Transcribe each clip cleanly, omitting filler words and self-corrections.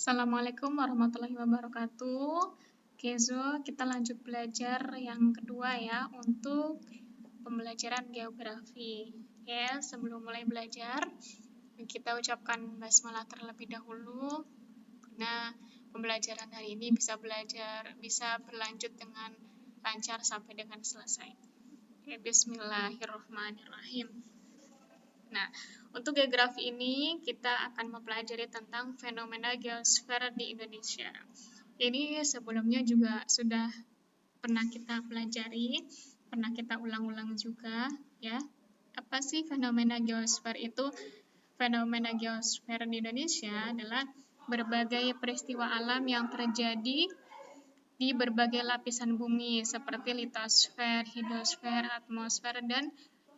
Assalamualaikum warahmatullahi wabarakatuh. Kezo, kita lanjut belajar yang kedua ya untuk pembelajaran geografi. Oke, sebelum mulai belajar, kita ucapkan basmalah terlebih dahulu karena pembelajaran hari ini bisa berlanjut dengan lancar sampai dengan selesai. Oke, bismillahirrahmanirrahim. Nah, untuk geografi ini kita akan mempelajari tentang fenomena geosfer di Indonesia. Ini sebelumnya juga sudah pernah kita pelajari, pernah kita ulang-ulang juga ya. Apa sih fenomena geosfer itu? Fenomena geosfer di Indonesia adalah berbagai peristiwa alam yang terjadi di berbagai lapisan bumi seperti litosfer, hidrosfer, atmosfer, dan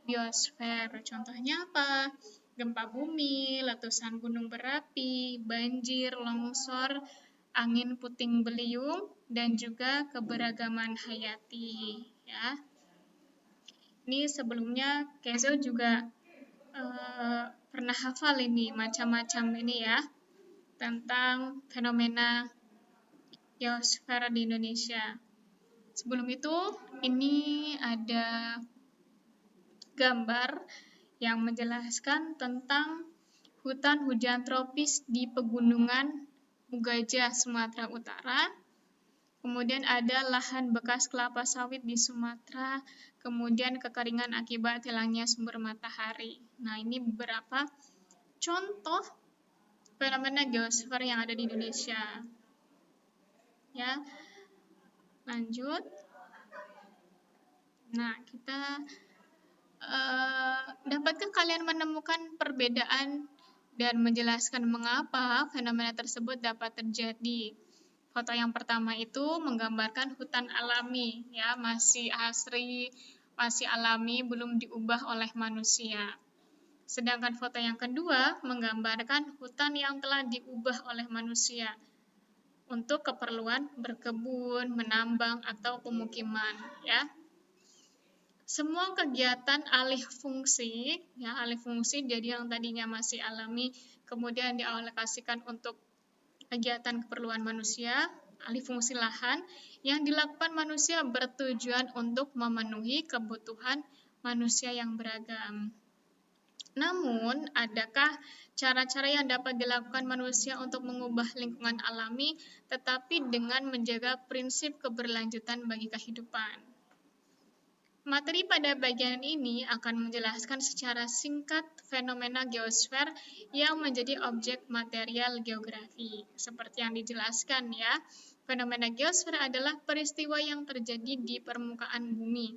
biosfer. Contohnya apa? Gempa bumi, letusan gunung berapi, banjir, longsor, angin puting beliung, dan juga keberagaman hayati. Ya. Ini sebelumnya Kezo juga pernah hafal ini macam-macam ini ya tentang fenomena geosfer di Indonesia. Sebelum itu, ini ada gambar yang menjelaskan tentang hutan hujan tropis di pegunungan Mugajah, Sumatera Utara. Kemudian ada lahan bekas kelapa sawit di Sumatera, kemudian kekeringan akibat hilangnya sumber matahari. Nah, ini beberapa contoh fenomena geosfer yang ada di Indonesia. Ya, lanjut. Nah, dapatkah kalian menemukan perbedaan dan menjelaskan mengapa fenomena tersebut dapat terjadi? Foto yang pertama itu menggambarkan hutan alami, ya, masih asri, masih alami, belum diubah oleh manusia. Sedangkan foto yang kedua menggambarkan hutan yang telah diubah oleh manusia untuk keperluan berkebun, menambang, atau pemukiman, ya. Semua kegiatan alih fungsi jadi yang tadinya masih alami, kemudian dialokasikan untuk kegiatan keperluan manusia, alih fungsi lahan, yang dilakukan manusia bertujuan untuk memenuhi kebutuhan manusia yang beragam. Namun, adakah cara-cara yang dapat dilakukan manusia untuk mengubah lingkungan alami, tetapi dengan menjaga prinsip keberlanjutan bagi kehidupan? Materi pada bagian ini akan menjelaskan secara singkat fenomena geosfer yang menjadi objek material geografi. Seperti yang dijelaskan ya, fenomena geosfer adalah peristiwa yang terjadi di permukaan bumi,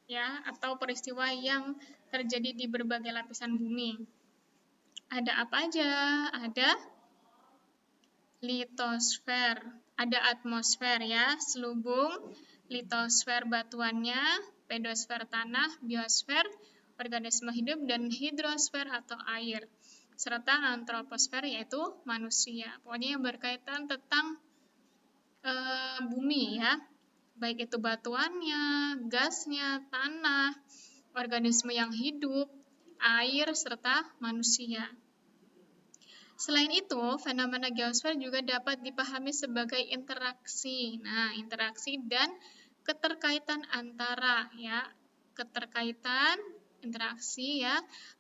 ya, atau peristiwa yang terjadi di berbagai lapisan bumi. Ada apa aja? Ada litosfer, ada atmosfer ya, selubung, litosfer batuannya, pedosfer tanah, biosfer organisme hidup, dan hidrosfer atau air, serta antroposfer yaitu manusia. Pokoknya yang berkaitan tentang bumi ya, baik itu batuannya, gasnya, tanah, organisme yang hidup, air, serta manusia. Selain itu, fenomena geosfer juga dapat dipahami sebagai interaksi. Nah, interaksi dan keterkaitan interaksi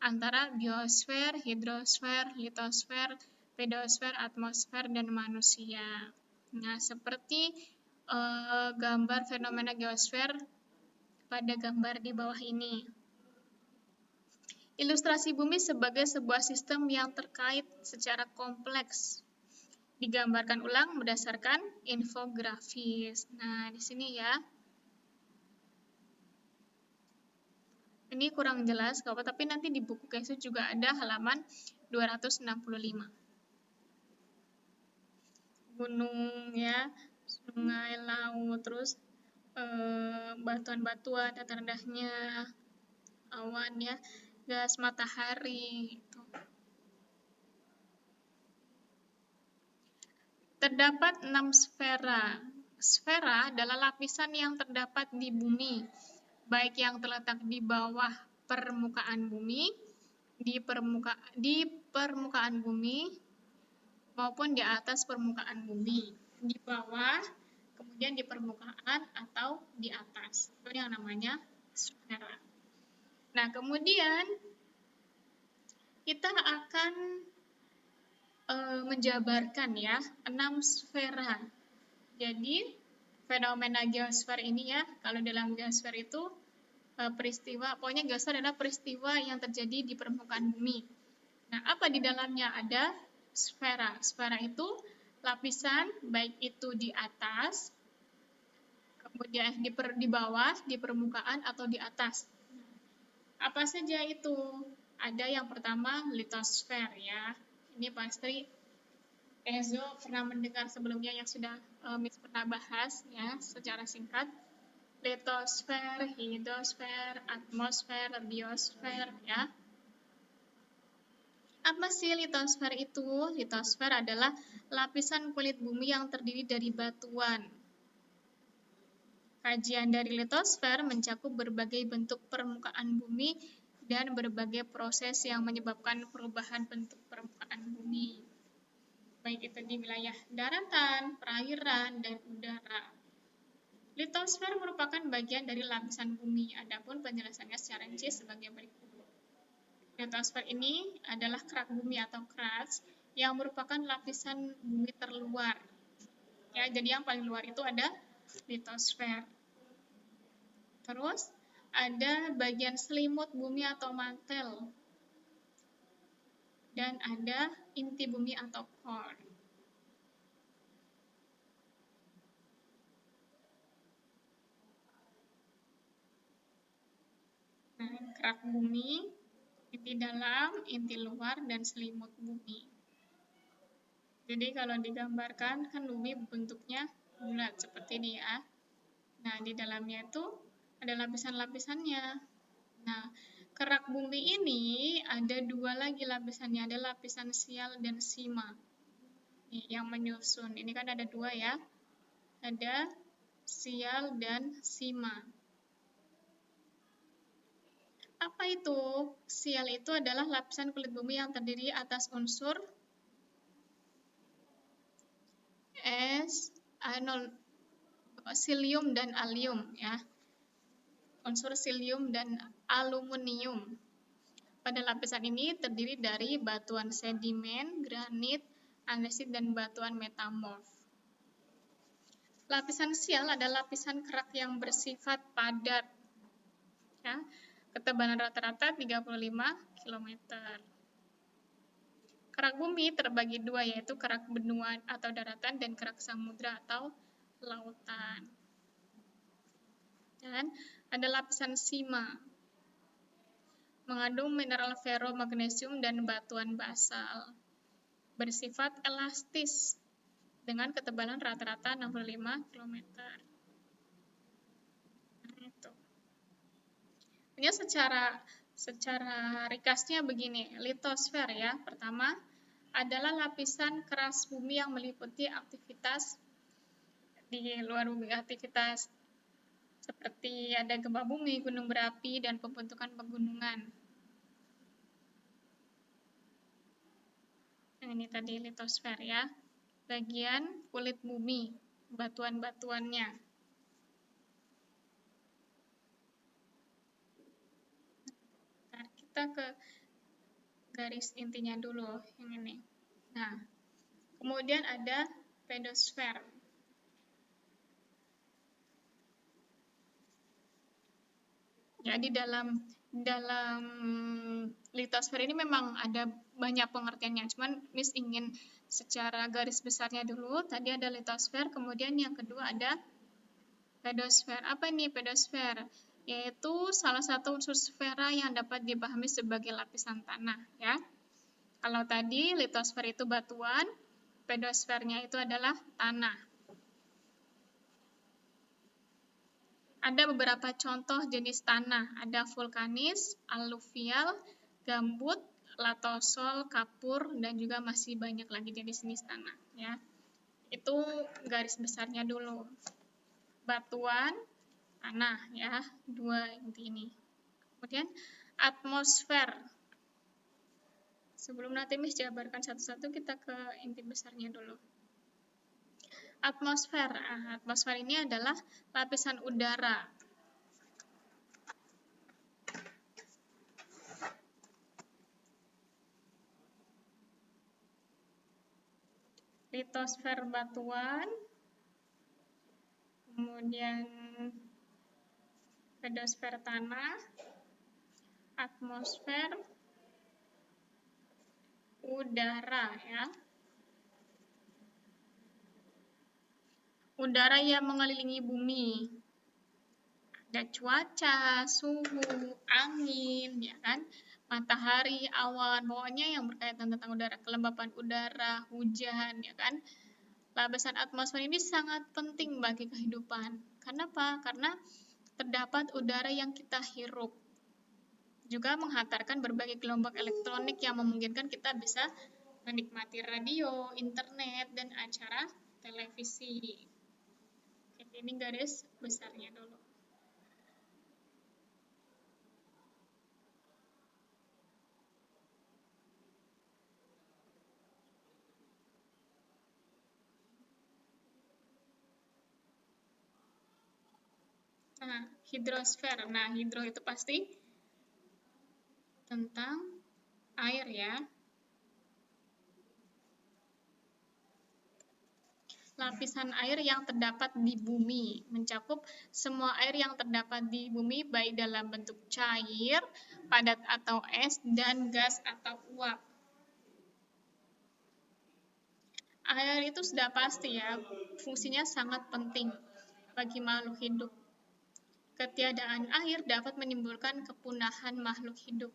antara biosfer, hidrosfer, litosfer, pedosfer, atmosfer, dan manusia. Nah, seperti gambar fenomena geosfer pada gambar di bawah ini. Ilustrasi bumi sebagai sebuah sistem yang terkait secara kompleks digambarkan ulang berdasarkan infografis. Nah, di sini ya. Ini kurang jelas, tapi nanti di buku Kesu juga ada halaman 265. Gunung ya, sungai, laut, terus batuan-batuan, dataran rendahnya, awan ya, gas matahari itu. Terdapat 6 sfera. Sfera adalah lapisan yang terdapat di bumi, baik yang terletak di bawah permukaan bumi, di permukaan bumi maupun di atas permukaan bumi, di bawah, kemudian di permukaan atau di atas. Itu yang namanya sfera. Nah, kemudian kita akan menjabarkan ya 6 sfera. Jadi fenomena geosfer ini ya, kalau dalam geosfer itu peristiwa, pokoknya geosfer adalah peristiwa yang terjadi di permukaan bumi. Nah, apa di dalamnya? Ada sfera. Sfera itu lapisan, baik itu di atas, kemudian di bawah, di permukaan, atau di atas. Apa saja itu? Ada yang pertama litosfer ya. Ini pasti Ezo pernah mendengar sebelumnya yang sudah Miss pernah bahas ya secara singkat. Litosfer, hidrosfer, atmosfer, biosfer ya. Apa sih litosfer itu? Litosfer adalah lapisan kulit bumi yang terdiri dari batuan. Kajian dari litosfer mencakup berbagai bentuk permukaan bumi dan berbagai proses yang menyebabkan perubahan bentuk permukaan bumi, baik itu di wilayah daratan, perairan, dan udara. Litosfer merupakan bagian dari lapisan bumi, adapun penjelasannya secara rinci sebagai berikut. Litosfer ini adalah kerak bumi atau crust yang merupakan lapisan bumi terluar. Ya, jadi yang paling luar itu ada litosfer. Terus ada bagian selimut bumi atau mantel. Dan ada inti bumi atau core. Nah, kerak bumi, inti dalam, inti luar, dan selimut bumi. Jadi kalau digambarkan kan bumi bentuknya bulat seperti ini ya. Nah, di dalamnya itu ada lapisan-lapisannya. Nah, kerak bumi ini ada dua lagi lapisannya, ada lapisan sial dan sima. Nih, yang menyusun. Ini kan ada dua ya. Ada sial dan sima. Apa itu? Sial itu adalah lapisan kulit bumi yang terdiri atas unsur silium dan alium ya. Unsur silium dan aluminium. Pada lapisan ini terdiri dari batuan sedimen, granit, andesit, dan batuan metamorf. Lapisan sial adalah lapisan kerak yang bersifat padat. Ya, ketebalan rata-rata 35 km. Kerak bumi terbagi dua, yaitu kerak benua atau daratan dan kerak samudra atau lautan. Dan ada lapisan sima, mengandung mineral ferromagnesium dan batuan basal, bersifat elastis dengan ketebalan rata-rata 65 km. Nah, itu. Ini secara ringkasnya begini, litosfer ya. Pertama adalah lapisan keras bumi yang meliputi aktivitas di luar bumi, aktivitas seperti ada gempa bumi, gunung berapi, dan pembentukan pegunungan. Nah, ini tadi litosfer ya, bagian kulit bumi, batuan-batuannya. Nah, kita ke garis intinya dulu, yang ini. Nah, kemudian ada pedosfer. Ya, di dalam litosfer ini memang ada banyak pengertiannya, cuman Miss ingin secara garis besarnya dulu. Tadi ada litosfer, kemudian yang kedua ada pedosfer. Apa ini pedosfer? Yaitu salah satu unsur sfera yang dapat dipahami sebagai lapisan tanah ya. Kalau tadi litosfer itu batuan, pedosfernya itu adalah tanah. Ada beberapa contoh jenis tanah, ada vulkanis, aluvial, gambut, latosol, kapur, dan juga masih banyak lagi jenis-jenis tanah ya. Itu garis besarnya dulu. Batuan, tanah ya, dua inti ini. Kemudian atmosfer. Sebelum nanti Miss jabarkan satu-satu, kita ke inti besarnya dulu. Atmosfer. Atmosfer ini adalah lapisan udara. Litosfer batuan, kemudian pedosfer tanah, atmosfer udara ya. Udara yang mengelilingi bumi. Ada cuaca, suhu, angin, ya kan? Matahari, awan, pokoknya yang berkaitan tentang udara, kelembapan udara, hujan, ya kan? Lapisan atmosfer ini sangat penting bagi kehidupan. Kenapa? Karena terdapat udara yang kita hirup. Juga menghantarkan berbagai gelombang elektronik yang memungkinkan kita bisa menikmati radio, internet, dan acara televisi. Ini garis besarnya dulu. Nah, hidrosfer. Nah, hidro itu pasti tentang air ya. Lapisan air yang terdapat di bumi mencakup semua air yang terdapat di bumi baik dalam bentuk cair, padat atau es, dan gas atau uap. Air itu sudah pasti ya, fungsinya sangat penting bagi makhluk hidup. Ketiadaan air dapat menimbulkan kepunahan makhluk hidup.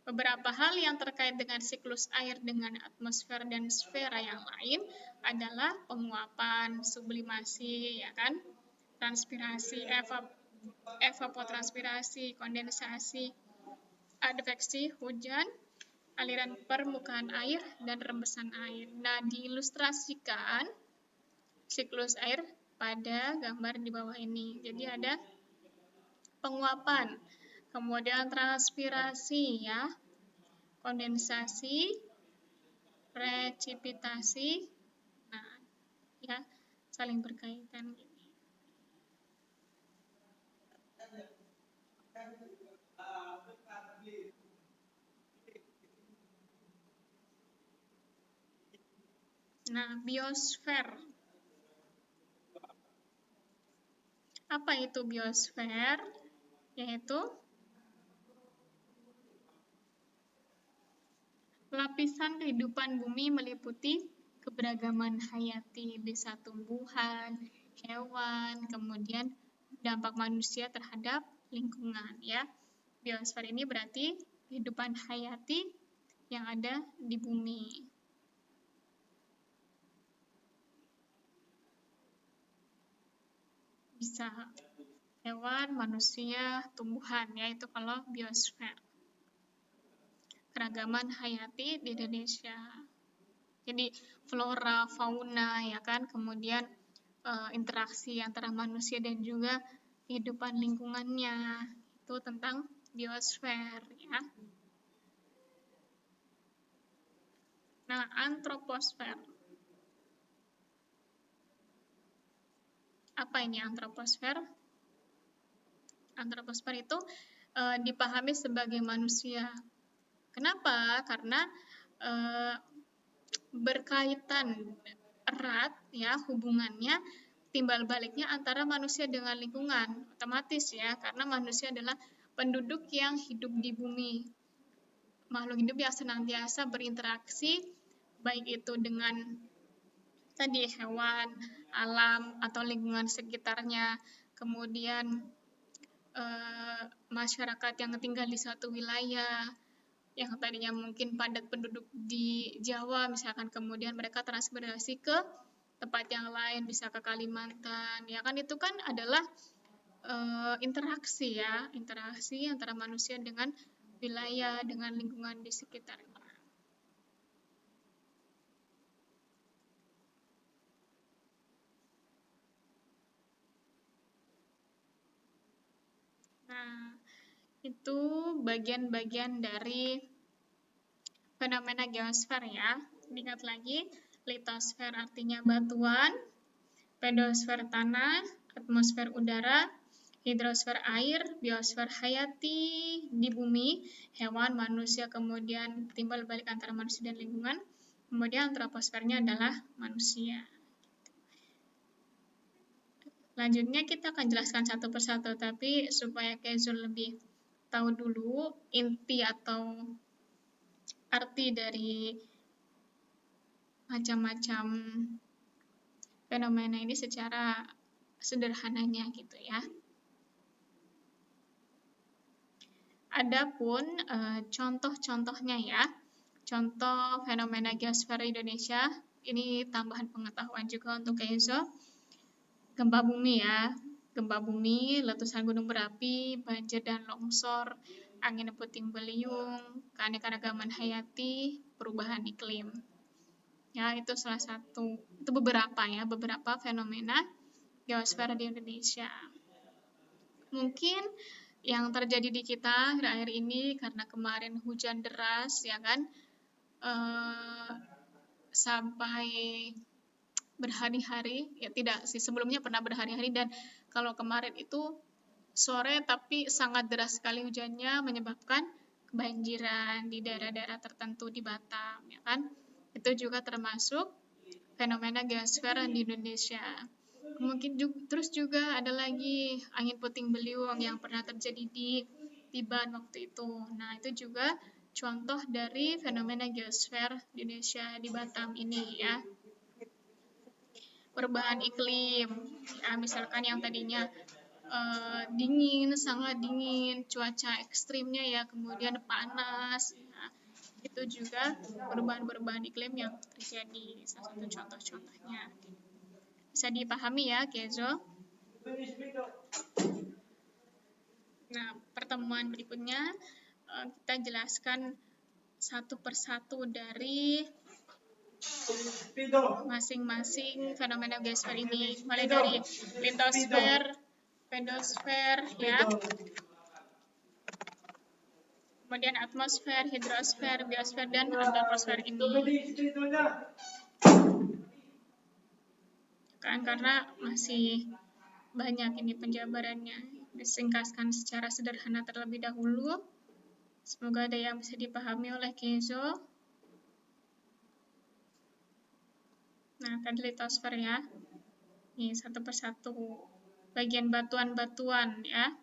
Beberapa hal yang terkait dengan siklus air dengan atmosfer dan sfera yang lain adalah penguapan, sublimasi, ya kan? Transpirasi, evapotranspirasi, kondensasi, adveksi, hujan, aliran permukaan air, dan rembesan air. Nah, diilustrasikan siklus air pada gambar di bawah ini. Jadi ada penguapan, kemudian transpirasi ya, kondensasi, presipitasi, nah ya saling berkaitan. Nah, biosfer. Apa itu biosfer? Yaitu lapisan kehidupan bumi meliputi keberagaman hayati, bisa tumbuhan, hewan, kemudian dampak manusia terhadap lingkungan ya. Biosfer ini berarti kehidupan hayati yang ada di bumi. Bisa hewan, manusia, tumbuhan ya, itu kalau biosfer. Keragaman hayati di Indonesia. Jadi flora, fauna ya kan, kemudian interaksi antara manusia dan juga kehidupan lingkungannya. Itu tentang biosfer ya. Nah, antroposfer. Apa ini antroposfer? Antroposfer itu dipahami sebagai manusia. Kenapa? Karena berkaitan erat ya hubungannya, timbal baliknya antara manusia dengan lingkungan. Otomatis ya, karena manusia adalah penduduk yang hidup di bumi. Makhluk hidup yang senantiasa berinteraksi baik itu dengan tadi hewan, alam atau lingkungan sekitarnya. Kemudian masyarakat yang tinggal di satu wilayah yang tadinya mungkin padat penduduk di Jawa misalkan, kemudian mereka transmigrasi ke tempat yang lain, bisa ke Kalimantan, ya kan, itu kan adalah interaksi ya, interaksi antara manusia dengan wilayah, dengan lingkungan di sekitarnya. Nah, itu bagian-bagian dari fenomena geosfer ya. Ingat lagi, litosfer artinya batuan, pedosfer tanah, atmosfer udara, hidrosfer air, biosfer hayati di bumi, hewan, manusia, kemudian timbal balik antara manusia dan lingkungan, kemudian troposfernya adalah manusia. Selanjutnya kita akan jelaskan satu persatu, tapi supaya Kezul lebih tahu dulu inti atau arti dari macam-macam fenomena ini secara sederhananya gitu ya. Adapun contoh-contohnya ya, contoh fenomena geosfer Indonesia, ini tambahan pengetahuan juga untuk Kenzo. Gempa bumi ya, gempa bumi, letusan gunung berapi, banjir dan longsor, angin puting beliung, keanekaragaman hayati, perubahan iklim. Ya, itu salah satu, itu beberapa fenomena geosfer di Indonesia. Mungkin yang terjadi di kita akhir-akhir ini karena kemarin hujan deras ya kan, sampai berhari-hari, ya tidak sih, sebelumnya pernah berhari-hari, dan kalau kemarin itu sore tapi sangat deras sekali hujannya menyebabkan kebanjiran di daerah-daerah tertentu di Batam ya kan. Itu juga termasuk fenomena geosfer di Indonesia. Mungkin terus juga ada lagi angin puting beliung yang pernah terjadi di Tiban waktu itu. Nah, itu juga contoh dari fenomena geosfer di Indonesia di Batam ini ya. Perubahan iklim, ya, misalkan yang tadinya dingin, sangat dingin, cuaca ekstrimnya ya, kemudian panas, ya, itu juga perubahan-perubahan iklim yang terjadi, salah satu contoh-contohnya. Bisa dipahami ya, Kezo? Nah, pertemuan berikutnya kita jelaskan satu persatu dari masing-masing fenomena geosfer ini, mulai dari litosfer, pedosfer, ya, kemudian atmosfer, hidrosfer, biosfer, dan antroposfer ini. Kan karena masih banyak ini penjabarannya, disingkatkan secara sederhana terlebih dahulu. Semoga ada yang bisa dipahami oleh Kenzo. Nah, tadi litosfer ya. Ini satu persatu. Bagian batuan-batuan ya.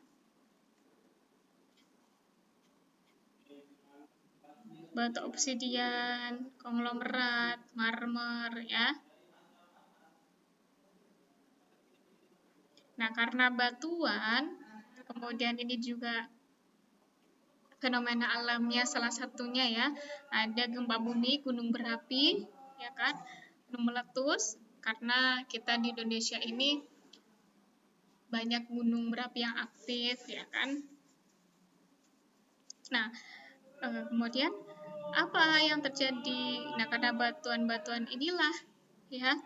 Batu obsidian, konglomerat, marmer ya. Nah, karena batuan, kemudian ini juga fenomena alamnya salah satunya ya, ada gempa bumi, gunung berapi, ya kan, gunung meletus, karena kita di Indonesia ini banyak gunung berapi yang aktif, ya kan. Nah, kemudian apa yang terjadi? Nah, karena batuan-batuan inilah, ya,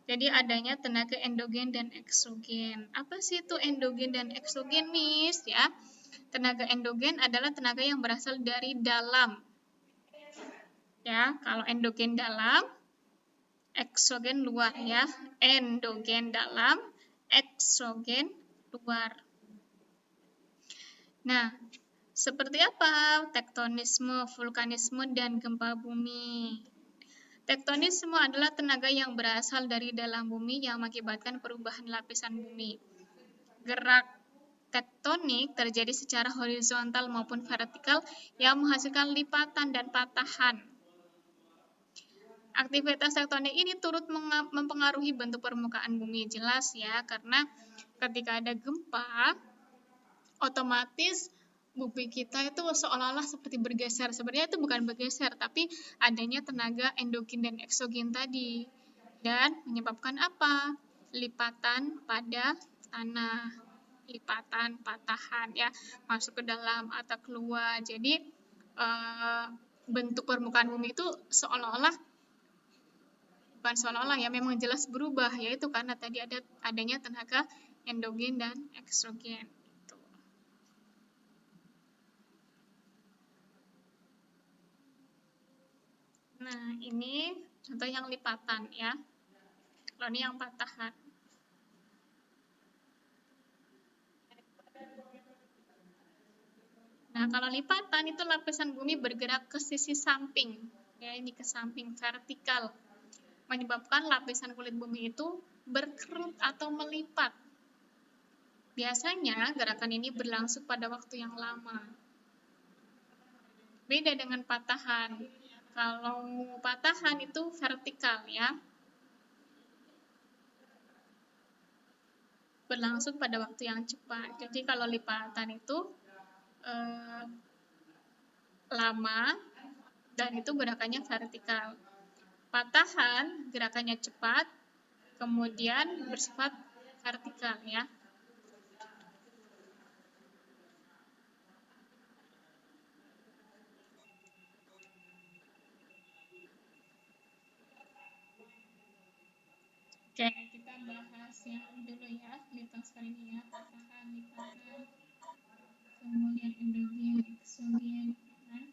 jadi adanya tenaga endogen dan eksogen. Apa sih itu endogen dan eksogen, Miss? Ya, tenaga endogen adalah tenaga yang berasal dari dalam. Ya, kalau endogen dalam, eksogen luar ya. Endogen dalam, eksogen luar. Nah, seperti apa tektonisme, vulkanisme, dan gempa bumi? Tektonisme adalah tenaga yang berasal dari dalam bumi yang mengakibatkan perubahan lapisan bumi. Gerak tektonik terjadi secara horizontal maupun vertikal yang menghasilkan lipatan dan patahan. Aktivitas tektonik ini turut mempengaruhi bentuk permukaan bumi, jelas ya, karena ketika ada gempa, otomatis bumi kita itu seolah-olah seperti bergeser. Sebenarnya itu bukan bergeser, tapi adanya tenaga endogen dan eksogen tadi. Dan menyebabkan apa? Lipatan pada tanah, lipatan, patahan ya, masuk ke dalam atau keluar. Jadi bentuk permukaan bumi itu bukan seolah-olah ya, memang jelas berubah, yaitu karena tadi adanya tenaga endogen dan eksogen. Nah, ini contoh yang lipatan ya. Kalau ini yang patahan. Nah, kalau lipatan itu lapisan bumi bergerak ke sisi samping. Ya, ini ke samping vertikal. Menyebabkan lapisan kulit bumi itu berkerut atau melipat. Biasanya gerakan ini berlangsung pada waktu yang lama. Beda dengan patahan. Kalau patahan itu vertikal ya. Berlangsung pada waktu yang cepat. Jadi kalau lipatan itu eh, lama dan itu gerakannya vertikal. Patahan gerakannya cepat, kemudian bersifat vertikal ya. Oke, kita bahas yang dulu ya, lipat kali ini ya, patahan, lipatan, kemudian endogen, eksogen, kan?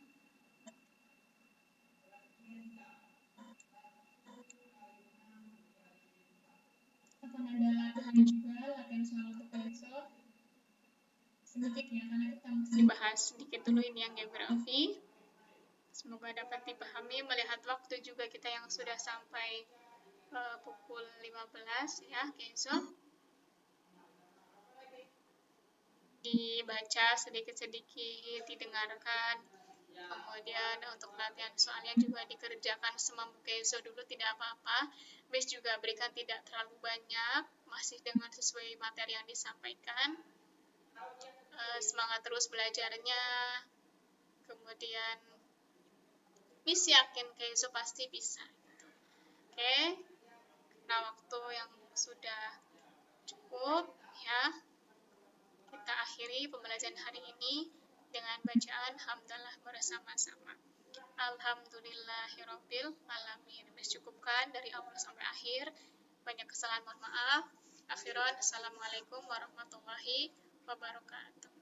Akan ada latihan juga, latihan soal untuk besok. Sedikit ya, karena kita masih bahas sedikit dulu ini yang geografi. Semoga dapat dipahami, melihat waktu juga kita yang sudah sampai pukul 15 ya, Kenzo. Dibaca sedikit-sedikit, didengarkan, kemudian untuk latihan soalnya juga dikerjakan semampu Kenzo dulu, tidak apa-apa. Base juga berikan tidak terlalu banyak, masih dengan sesuai materi yang disampaikan. Semangat terus belajarnya, kemudian Miss yakin Kenzo pasti bisa. Oke, nah waktu yang sudah cukup ya, kita akhiri pembelajaran hari ini dengan bacaan hamdalah bersama-sama. Alhamdulillahirabbil alamin. Cukupkan dari awal sampai akhir. Banyak kesalahan, mohon maaf. Akhiran, assalamualaikum warahmatullahi wabarakatuh.